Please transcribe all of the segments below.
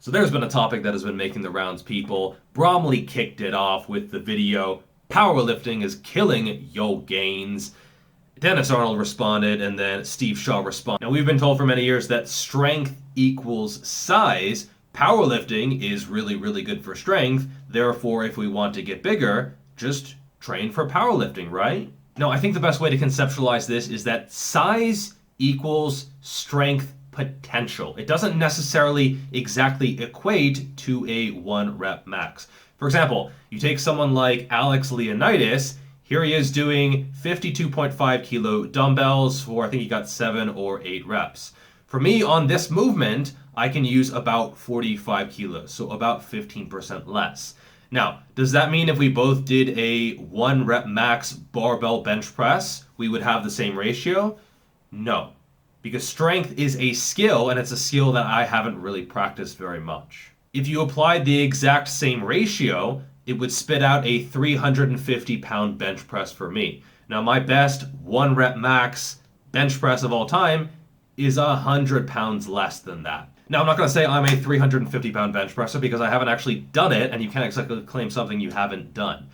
So there's been a topic that has been making the rounds, people. Bromley kicked it off with the video, "Powerlifting is killing yo gains." Dennis Arnold responded, and then Steve Shaw responded. Now, we've been told for many years that strength equals size. Powerlifting is really, really good for strength. Therefore, if we want to get bigger, just train for powerlifting, right? No, I think the best way to conceptualize this is that size equals strength potential. It doesn't necessarily exactly equate to a 1 rep max. For example, you take someone like Alex Leonidas. Here he is doing 52.5 kilo dumbbells for, I think he got 7 or 8 reps. For me, on this movement, I can use about 45 kilos, so about 15% less. Now, does that mean if we both did a 1 rep max barbell bench press, we would have the same ratio? No, because strength is a skill, and it's a skill that I haven't really practiced very much. If you applied the exact same ratio, it would spit out a 350-pound bench press for me. Now, my best 1 rep max bench press of all time is 100 pounds less than that. Now, I'm not going to say I'm a 350-pound bench presser because I haven't actually done it, and you can't exactly claim something you haven't done.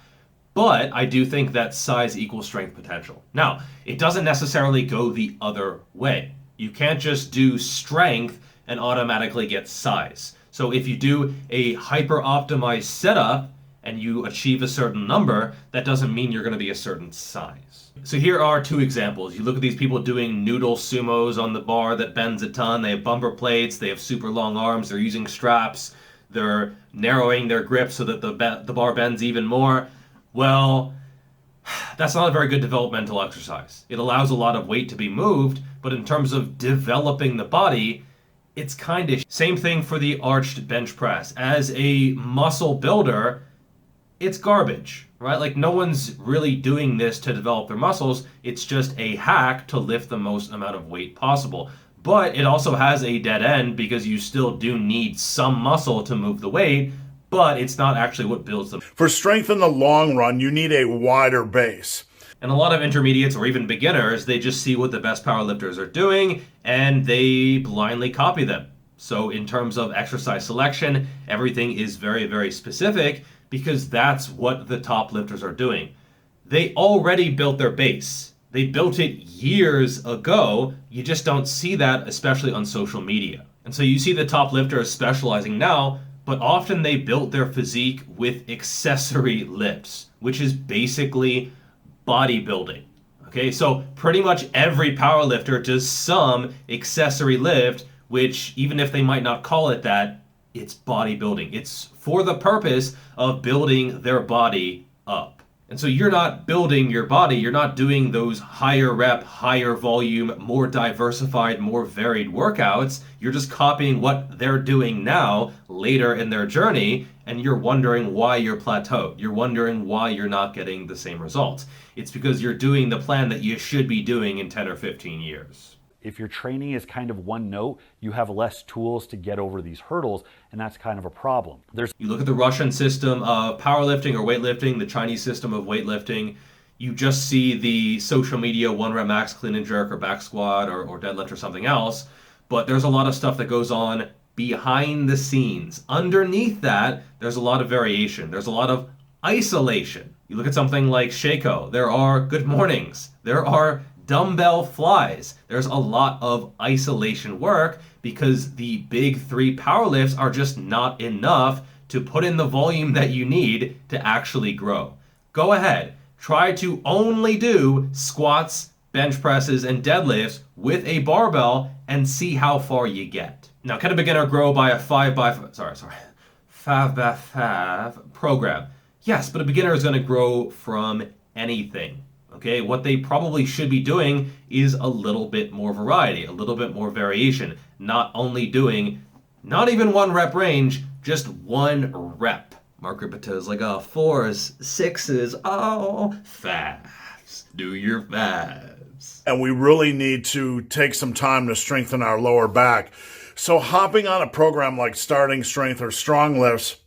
But I do think that size equals strength potential. Now, it doesn't necessarily go the other way. You can't just do strength and automatically get size. So if you do a hyper-optimized setup and you achieve a certain number, that doesn't mean you're going to be a certain size. So here are 2 examples. You look at these people doing noodle sumos on the bar that bends a ton. They have bumper plates. They have super long arms. They're using straps. They're narrowing their grip so that the bar bends even more. Well, that's not a very good developmental exercise. It allows a lot of weight to be moved, but in terms of developing the body, it's kind of same thing for the arched bench press. As a muscle builder, it's garbage, right? Like, no one's really doing this to develop their muscles. It's just a hack to lift the most amount of weight possible. But it also has a dead end because you still do need some muscle to move the weight, but it's not actually what builds them. For strength in the long run, you need a wider base. And a lot of intermediates or even beginners, they just see what the best powerlifters are doing and they blindly copy them. So in terms of exercise selection, everything is very, very specific because that's what the top lifters are doing. They already built their base. They built it years ago. You just don't see that, especially on social media. And so you see the top lifters specializing now, but often they built their physique with accessory lifts, which is basically bodybuilding. Okay, so pretty much every powerlifter does some accessory lift, which even if they might not call it that, it's bodybuilding. It's for the purpose of building their body up. And so you're not building your body, you're not doing those higher rep, higher volume, more diversified, more varied workouts. You're just copying what they're doing now, later in their journey, and you're wondering why you're plateaued. You're wondering why you're not getting the same results. It's because you're doing the plan that you should be doing in 10 or 15 years. If your training is kind of one note, you have less tools to get over these hurdles, and that's kind of a problem. You look at the Russian system of powerlifting or weightlifting, the Chinese system of weightlifting, you just see the social media 1 rep max clean and jerk or back squat or deadlift or something else, but there's a lot of stuff that goes on behind the scenes. Underneath that, there's a lot of variation. There's a lot of isolation. You look at something like Shako, there are good mornings, there are dumbbell flies. There's a lot of isolation work because the big 3 power lifts are just not enough to put in the volume that you need to actually grow. Go ahead, try to only do squats, bench presses, and deadlifts with a barbell and see how far you get. Now, can a beginner grow by a 5x5 program? Yes, but a beginner is going to grow from anything. Okay, what they probably should be doing is a little bit more variety, a little bit more variation. Not only doing, not even 1 rep range, just 1 rep. Mark Rippetoes like, 4s, 6s, fabs. Do your fabs. And we really need to take some time to strengthen our lower back. So hopping on a program like Starting Strength or Strong Lifts,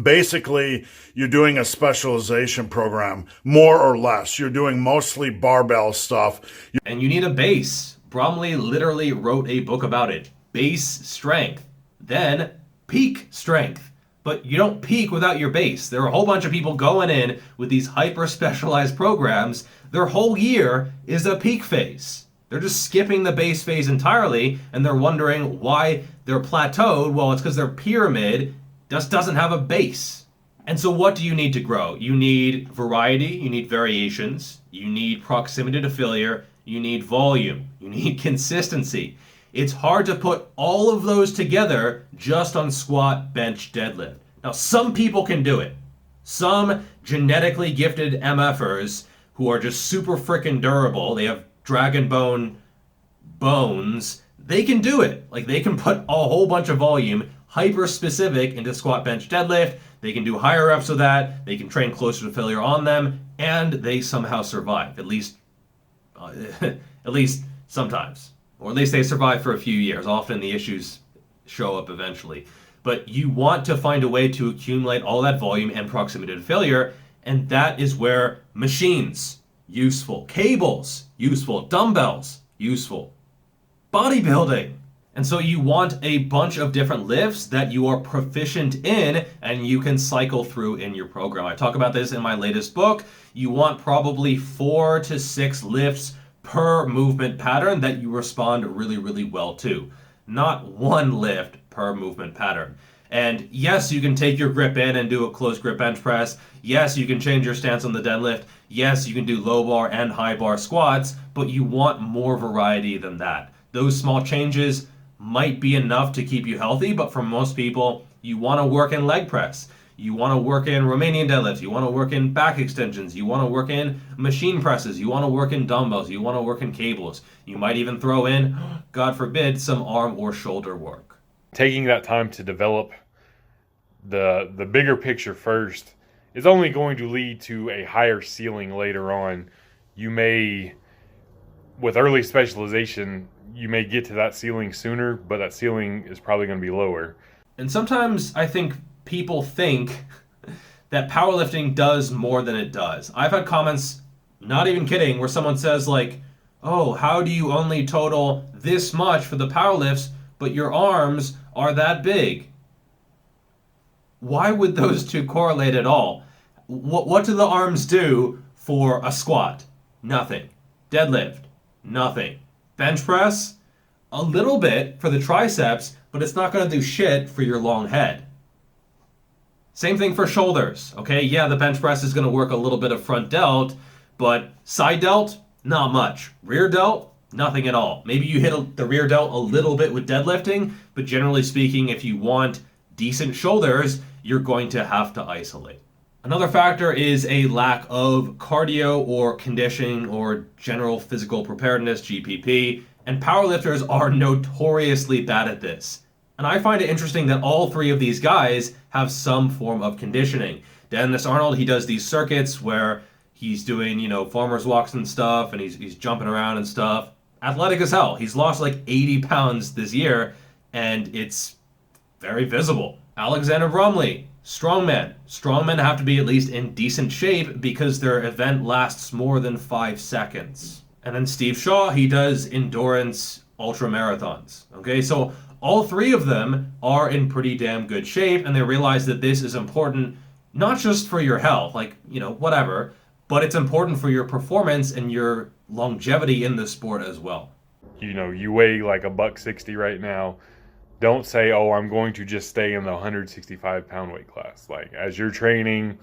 basically, you're doing a specialization program, more or less. You're doing mostly barbell stuff. And you need a base. Bromley literally wrote a book about it. Base strength. Then peak strength. But you don't peak without your base. There are a whole bunch of people going in with these hyper-specialized programs. Their whole year is a peak phase. They're just skipping the base phase entirely, and they're wondering why they're plateaued. Well, it's because their pyramid just doesn't have a base. And so what do you need to grow? You need variety, you need variations, you need proximity to failure, you need volume, you need consistency. It's hard to put all of those together just on squat, bench, deadlift. Now, some people can do it. Some genetically gifted MFers who are just super freaking durable, they have dragon bone bones, they can do it. Like, they can put a whole bunch of volume, hyper specific, into squat, bench, deadlift. They can do higher reps of that. They can train closer to failure on them, and they somehow survive. At least sometimes. Or at least they survive for a few years. Often the issues show up eventually. But you want to find a way to accumulate all that volume and proximity to failure, and that is where machines, useful. Cables, useful. Dumbbells, useful. Bodybuilding. And so you want a bunch of different lifts that you are proficient in and you can cycle through in your program. I talk about this in my latest book. You want probably 4 to 6 lifts per movement pattern that you respond really, really well to. Not one lift per movement pattern. And yes, you can take your grip in and do a closed grip bench press. Yes, you can change your stance on the deadlift. Yes, you can do low bar and high bar squats, but you want more variety than that. Those small changes might be enough to keep you healthy, but for most people, you want to work in leg press. You want to work in Romanian deadlifts. You want to work in back extensions. You want to work in machine presses. You want to work in dumbbells. You want to work in cables. You might even throw in, God forbid, some arm or shoulder work. Taking that time to develop the bigger picture first is only going to lead to a higher ceiling later on. You may, with early specialization, you may get to that ceiling sooner, but that ceiling is probably going to be lower. And sometimes I think people think that powerlifting does more than it does. I've had comments, not even kidding, where someone says like, oh, how do you only total this much for the powerlifts, but your arms are that big? Why would those two correlate at all? What do the arms do for a squat? Nothing. Deadlift? Nothing. Bench press? A little bit for the triceps, but it's not going to do shit for your long head. Same thing for shoulders, okay? Yeah, the bench press is going to work a little bit of front delt, but side delt, not much. Rear delt, nothing at all. Maybe you hit the rear delt a little bit with deadlifting, but generally speaking, if you want decent shoulders, you're going to have to isolate. Another factor is a lack of cardio or conditioning or general physical preparedness, GPP, and powerlifters are notoriously bad at this. And I find it interesting that all three of these guys have some form of conditioning. Dennis Arnold, he does these circuits where he's doing, farmer's walks and stuff, and he's jumping around and stuff. Athletic as hell. He's lost like 80 pounds this year, and it's very visible. Alexander Bromley, strongman. Strongmen have to be at least in decent shape because their event lasts more than 5 seconds. And then Steve Shaw, he does endurance ultra marathons. Okay, so all three of them are in pretty damn good shape, and they realize that this is important not just for your health, whatever, but it's important for your performance and your longevity in the sport as well. You weigh like $160 right now. Don't say, oh, I'm going to just stay in the 165 pound weight class. Like, as you're training,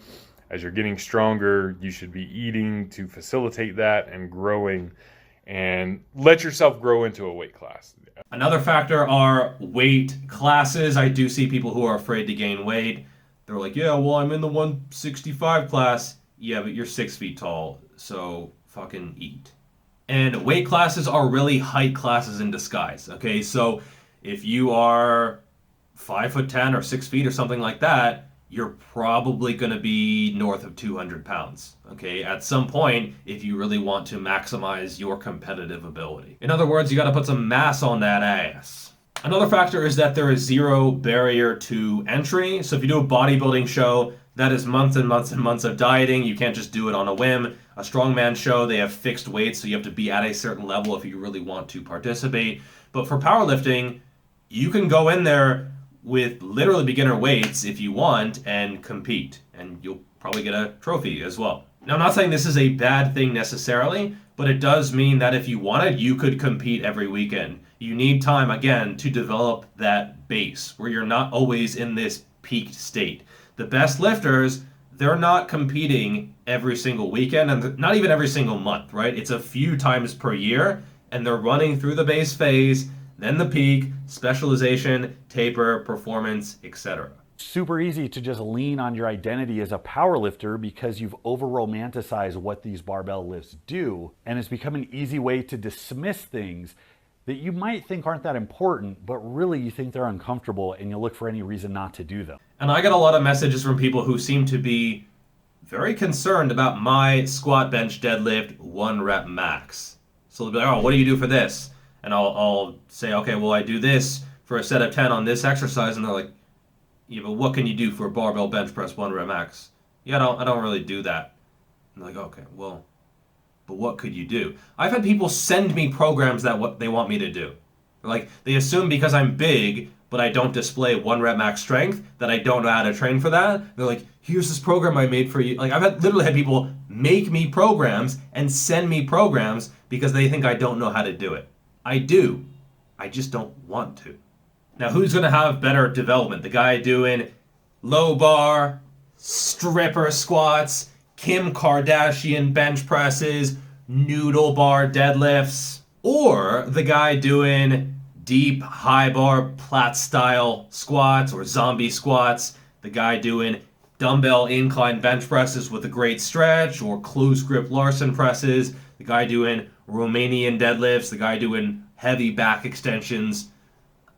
as you're getting stronger, you should be eating to facilitate that and growing, and let yourself grow into a weight class. Another factor are weight classes. I do see people who are afraid to gain weight. They're like, yeah, well, I'm in the 165 class. Yeah, but you're 6 feet tall, so fucking eat. And weight classes are really height classes in disguise, okay? So if you are 5'10" or 6 feet or something like that, you're probably going to be north of 200 pounds, okay? At some point, if you really want to maximize your competitive ability. In other words, you got to put some mass on that ass. Another factor is that there is zero barrier to entry. So if you do a bodybuilding show, that is months and months and months of dieting. You can't just do it on a whim. A strongman show, they have fixed weights, so you have to be at a certain level if you really want to participate. But for powerlifting, you can go in there with literally beginner weights if you want and compete, and you'll probably get a trophy as well. Now, I'm not saying this is a bad thing necessarily, but it does mean that if you wanted, you could compete every weekend. You need time, again, to develop that base where you're not always in this peaked state. The best lifters, they're not competing every single weekend and not even every single month, right? It's a few times per year, and they're running through the base phase, then the peak, specialization, taper, performance, etc. Super easy to just lean on your identity as a power lifter because you've over-romanticized what these barbell lifts do, and it's become an easy way to dismiss things that you might think aren't that important, but really you think they're uncomfortable and you'll look for any reason not to do them. And I get a lot of messages from people who seem to be very concerned about my squat, bench, deadlift, 1 rep max. So they'll be like, oh, what do you do for this? And I'll say, okay, well, I do this for a set of 10 on this exercise. And they're like, yeah, but what can you do for a barbell bench press 1 rep max? Yeah, I don't really do that. And they're like, okay, well, but what could you do? I've had people send me programs that what they want me to do. Like, they assume because I'm big, but I don't display 1 rep max strength, that I don't know how to train for that. They're like, here's this program I made for you. Like, literally had people make me programs and send me programs because they think I don't know how to do it. I do. I just don't want to. Now, who's going to have better development? The guy doing low bar, stripper squats, Kim Kardashian bench presses, noodle bar deadlifts, or the guy doing deep high bar plat style squats or zombie squats, the guy doing dumbbell incline bench presses with a great stretch, or close grip Larson presses, the guy doing Romanian deadlifts, the guy doing heavy back extensions.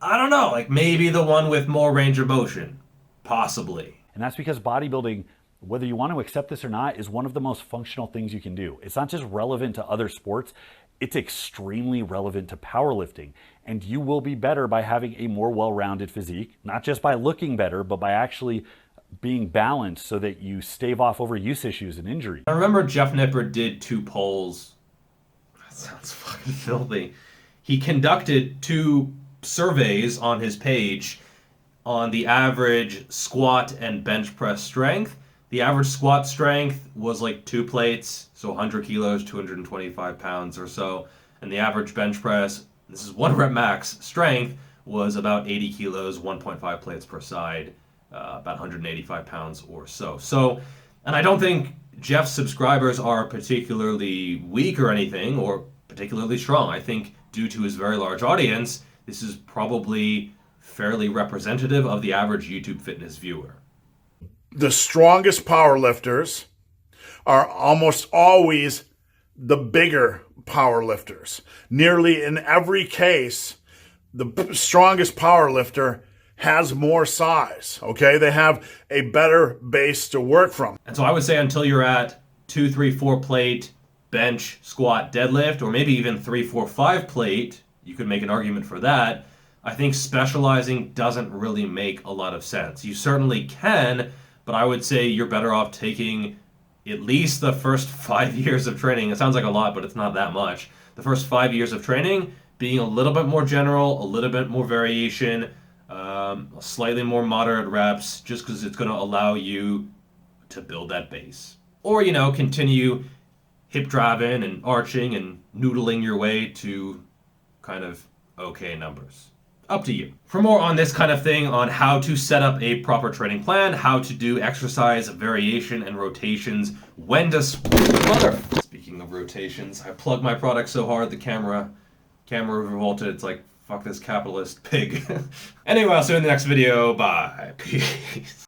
I don't know, like maybe the one with more range of motion, possibly. And that's because bodybuilding, whether you want to accept this or not, is one of the most functional things you can do. It's not just relevant to other sports, it's extremely relevant to powerlifting. And you will be better by having a more well-rounded physique, not just by looking better, but by actually being balanced so that you stave off overuse issues and injury. I remember Geoff Nippert did 2 polls. That sounds fucking filthy. He conducted 2 surveys on his page on the average squat and bench press strength. The average squat strength was like 2 plates, so 100 kilos, 225 pounds or so. And the average bench press, this is 1 rep max strength, was about 80 kilos, 1.5 plates per side, about 185 pounds or so. So, and I don't think Geoff's subscribers are particularly weak or anything, or particularly strong. I think due to his very large audience, this is probably fairly representative of the average YouTube fitness viewer. The strongest powerlifters are almost always the bigger powerlifters. Nearly in every case, the strongest powerlifter has more size, okay? They have a better base to work from. And so I would say until you're at 2, 3, 4 plate bench, squat, deadlift, or maybe even 3, 4, 5 plate, you could make an argument for that. I think specializing doesn't really make a lot of sense. You certainly can, but I would say you're better off taking at least the first 5 years of training. It sounds like a lot, but it's not that much. The first 5 years of training, being a little bit more general, a little bit more variation, slightly more moderate reps, just because it's going to allow you to build that base. Or, continue hip driving and arching and noodling your way to kind of okay numbers. Up to you. For more on this kind of thing, on how to set up a proper training plan, how to do exercise variation and rotations, when to... Speaking of rotations, I plugged my product so hard the camera revolted. It's like, fuck this capitalist pig. Anyway, I'll see you in the next video. Bye. Peace.